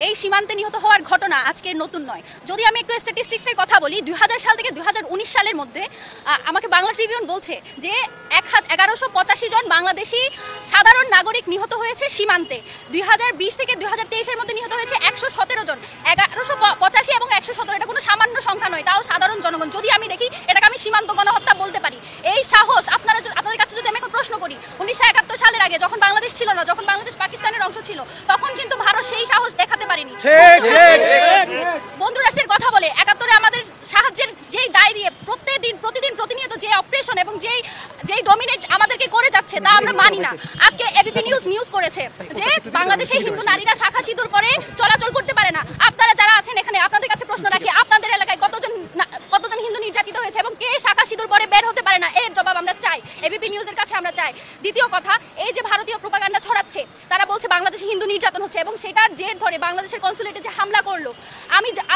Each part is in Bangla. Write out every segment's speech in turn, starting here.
এই সীমান্তে নিহত হওয়ার ঘটনা আজকের নতুন নয়। যদি আমি একটু স্ট্যাটিস্টিক্সের কথা বলি, ২০০০ সাল থেকে ২০১৯ সালের মধ্যে আমাকে বাংলা ট্রিবিউন বলছে যে ১১৮৫ জন বাংলাদেশি সাধারণ নাগরিক নিহত হয়েছে সীমান্তে। ২০২০ থেকে ২০২৩-এর মধ্যে নিহত হয়েছে ১১৭ জন। ১১৮৫ এবং ১১৭ এটা কোনো সামান্য সংখ্যা নয়, তাও সাধারণ জনগণ। যদি আমি দেখি এটাকে আমি সীমান্ত গণহত্যা বলতে পারি। এই সাহস আপনাদের কাছে যদি আমি এখন প্রশ্ন করি, ১৯৭১ সালের আগে যখন বাংলাদেশ ছিল না, যখন বাংলাদেশ পাকিস্তানের অংশ ছিল, তখন কিন্তু ভারত সেই সাহস দেখাতে পারেনি। বন্ধু রাষ্ট্রের কথা বলে ৭১-এ আমাদের সাহায্যের যেই দায় দিয়ে প্রতিনিয়ত যে অপারেশন এবং যেই ডমিনেট আমাদেরকে করে যাচ্ছে তা আমরা মানি না। আজকে এবিপি নিউজ করেছে যে বাংলাদেশে হিন্দু নারীরা শাখা সিঁদুর পরে চলাচল করতে পারে না। আপনারা যারা আছেন এখানে, আপনাদের কাছে প্রশ্ন রাখি, আপনাদের এলাকায় কতজন হিন্দু নির্যাতিত হয়েছে এবং কে শাখা সিঁদুর পরে বের হতে পারে না? এর জবাব আমরা চাই, এবিপি নিউজের কাছে আমরা চাই। দ্বিতীয় কথা, এই যে ভারতীয় প্রোপাগান্ডা ছড়াচ্ছে, তারা বলছে বাংলাদেশে হিন্দু নির্যাতন হচ্ছে এবং সেটার জের ধরে বাংলাদেশের কনসুলেটে যে হামলা করলো,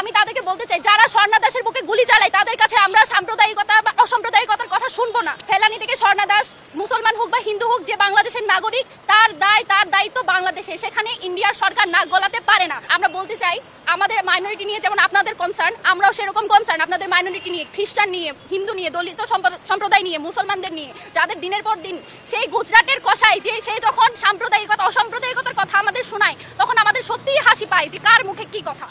আমি তাদেরকে বলতে চাই, যারা স্বর্ণা দাসের বুকে গুলি চালায় তাদের কাছে আমরা সাম্প্রদায়িকতা বা অসাম্প্রদায়িকতার কথা শুনবো না। ফেলানি থেকে স্বর্ণা দাস, মুসলমান হোক বা হিন্দু হোক, যে বাংলাদেশের নাগরিক, তার দায়িত্ব বাংলাদেশে, সেখানে ইন্ডিয়ার সরকার নাক গলাতে পারে না। আমরা বলতে চাই, আমাদের মাইনরিটি নিয়ে যেমন আপনাদের কনসার্ন, আমরাও সেরকম কনসার্ন আপনাদের মাইনরিটি নিয়ে, খ্রিস্টান নিয়ে, হিন্দু নিয়ে, দলিত সম্প্রদায় নিয়ে, মুসলমানদের নিয়ে, যাদের দিনের পর দিন সেই গুজরাটের কষাই যে সে যখন সাম্প্রদায়িকতা অসাম্প্রদায়িকতার কথা আমাদের শোনায়, তখন আমাদের সত্যিই হাসি পায় যে কার মুখে কি কথা।